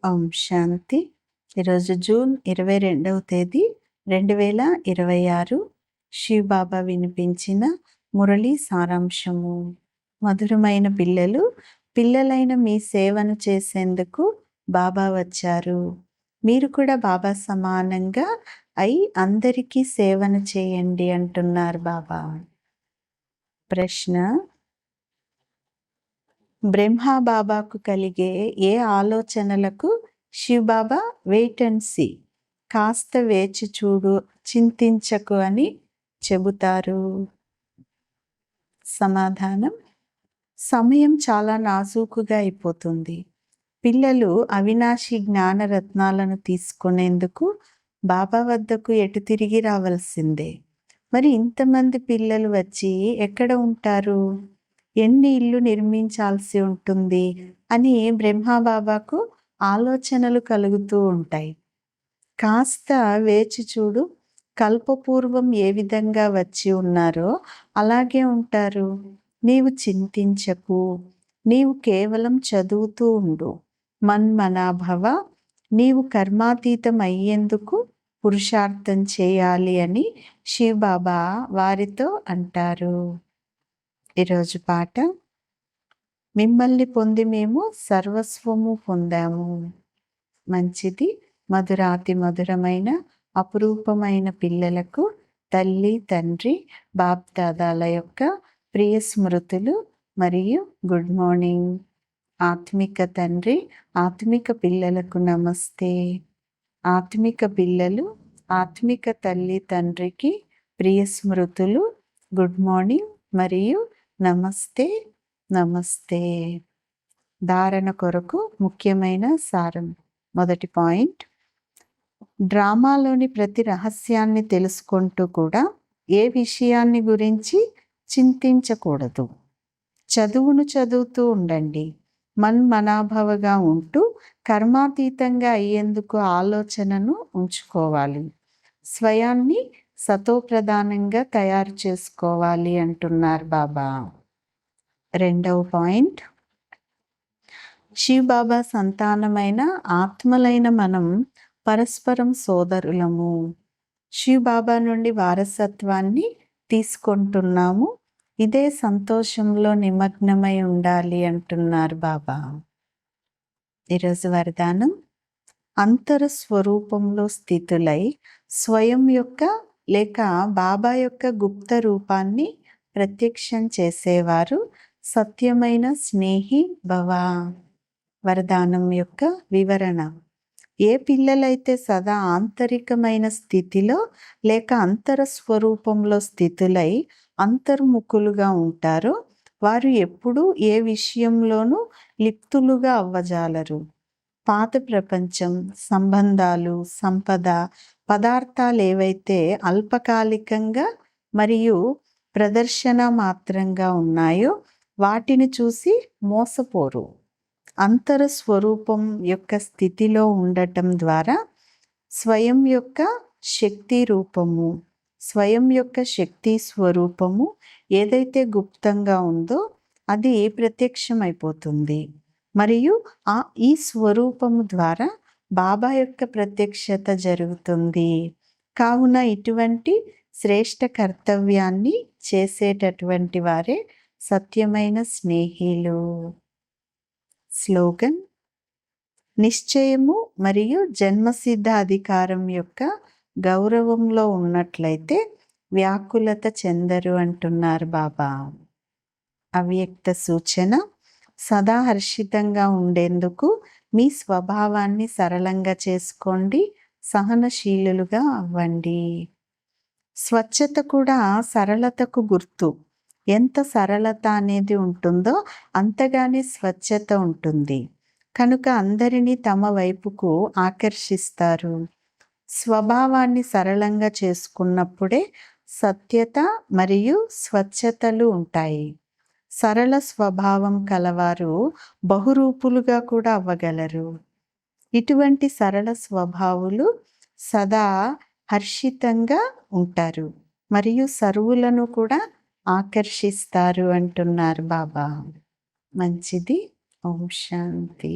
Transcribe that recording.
ఓం శాంతి. ఈరోజు జూన్ 22వ తేదీ 2026. శివబాబా వినిపించిన మురళి సారాంశము. మధురమైన పిల్లలు, పిల్లలైన మీ సేవను చేసేందుకు బాబా వచ్చారు. మీరు కూడా బాబా సమానంగా అయి అందరికీ సేవను చేయండి అంటున్నారు బాబా. ప్రశ్న: బ్రహ్మా బాబాకు కలిగే ఏ ఆలోచనలకు శివబాబా వెయిట్ అండ్ సీ, కాస్త వేచి చూడు, చింతించకు అని చెబుతారు? సమాధానం: సమయం చాలా నాజూకుగా అయిపోతుంది. పిల్లలు అవినాశి జ్ఞాన రత్నాలను తీసుకునేందుకు బాబా వద్దకు ఎటు తిరిగి రావాల్సిందే. మరి ఇంతమంది పిల్లలు వచ్చి ఎక్కడ ఉంటారు? ఎన్ని ఇల్లు నిర్మించాల్సి ఉంటుంది అని బ్రహ్మాబాబాకు ఆలోచనలు కలుగుతూ ఉంటాయి. కాస్త వేచి చూడు, కల్పపూర్వం ఏ విధంగా వచ్చి ఉన్నారో అలాగే ఉంటారు. నీవు చింతించకు, నీవు కేవలం చదువుతూ ఉండు. మన్మనాభవ, నీవు కర్మాతీతం అయ్యేందుకు పురుషార్థం చేయాలి అని శివబాబా వారితో అంటారు. ఈరోజు పాట: మిమ్మల్ని పొంది మేము సర్వస్వము పొందాము. మంచిది. మధురాతి మధురమైన అపురూపమైన పిల్లలకు తల్లి, తండ్రి, బాప్ దాదాల యొక్క ప్రియ స్మృతులు మరియు గుడ్ మార్నింగ్. ఆత్మిక తండ్రి, ఆత్మిక పిల్లలకు నమస్తే. ఆత్మిక పిల్లలు, ఆత్మిక తల్లి తండ్రికి ప్రియ స్మృతులు, గుడ్ మార్నింగ్ మరియు నమస్తే నమస్తే. ధారణ కొరకు ముఖ్యమైన సారం. మొదటి పాయింట్: డ్రామాలోని ప్రతి రహస్యాన్ని తెలుసుకుంటూ కూడా ఏ విషయాన్ని గురించి చింతించకూడదు. చదువును చదువుతూ ఉండండి. మన్మనాభవగా ఉంటూ కర్మాతీతంగా అయ్యేందుకు ఆలోచనను ఉంచుకోవాలి. స్వయాన్ని సతోప్రధానంగా తయారు చేసుకోవాలి అంటున్నారు బాబా. రెండవ పాయింట్: శివబాబా సంతానమైన ఆత్మలైన మనం పరస్పరం సోదరులము. శివబాబా నుండి వారసత్వాన్ని తీసుకుంటున్నాము. ఇదే సంతోషంలో నిమగ్నమై ఉండాలి అంటున్నారు బాబా. ఈరోజు వరదానం: అంతర స్వరూపంలో స్థితులై స్వయం యొక్క లేక బాబా యొక్క గుప్త రూపాన్ని ప్రత్యక్షం చేసేవారు సత్యమైన స్నేహి భవ. వరదానం యొక్క వివరణ: ఏ పిల్లలైతే సదా ఆంతరికమైన స్థితిలో లేక అంతర స్వరూపంలో స్థితులై అంతర్ముఖులుగా ఉంటారో వారు ఎప్పుడూ ఏ విషయంలోనూ లిప్తులుగా అవ్వజాలరు. పాత ప్రపంచం, సంబంధాలు, సంపద, పదార్థాలు ఏవైతే అల్పకాలికంగా మరియు ప్రదర్శన మాత్రంగా ఉన్నాయో వాటిని చూసి మోసపోరు. అంతర స్వరూపం యొక్క స్థితిలో ఉండటం ద్వారా స్వయం యొక్క శక్తి రూపము, స్వయం యొక్క శక్తి స్వరూపము ఏదైతే గుప్తంగా ఉందో అది ప్రత్యక్షమైపోతుంది. మరియు ఈ స్వరూపము ద్వారా బాబా యొక్క ప్రత్యక్షత జరుగుతుంది. కావున ఇటువంటి శ్రేష్ఠ కర్తవ్యాన్ని చేసేటటువంటి వారే సత్యమైన స్నేహిలు. స్లోగన్: నిశ్చయము మరియు జన్మసిద్ధ అధికారం యొక్క గౌరవంలో ఉన్నట్లయితే వ్యాకులత చెందరు అంటున్నారు బాబా. అవ్యక్త సూచన: సదా హర్షితంగా ఉండేందుకు మీ స్వభావాన్ని సరళంగా చేసుకోండి. సహనశీలులుగా అవ్వండి. స్వచ్ఛత కూడా సరళతకు గుర్తు. ఎంత సరళత అనేది ఉంటుందో అంతగానే స్వచ్ఛత ఉంటుంది. కనుక అందరినీ తమ వైపుకు ఆకర్షిస్తారు. స్వభావాన్ని సరళంగా చేసుకున్నప్పుడే సత్యత మరియు స్వచ్ఛతలు ఉంటాయి. సరళ స్వభావం కలవారు బహురూపులుగా కూడా అవ్వగలరు. ఇటువంటి సరళ స్వభావులు సదా హర్షితంగా ఉంటారు మరియు సర్వులను కూడా ఆకర్షిస్తారు అంటున్నారు బాబా. మంచిది. ఓం శాంతి.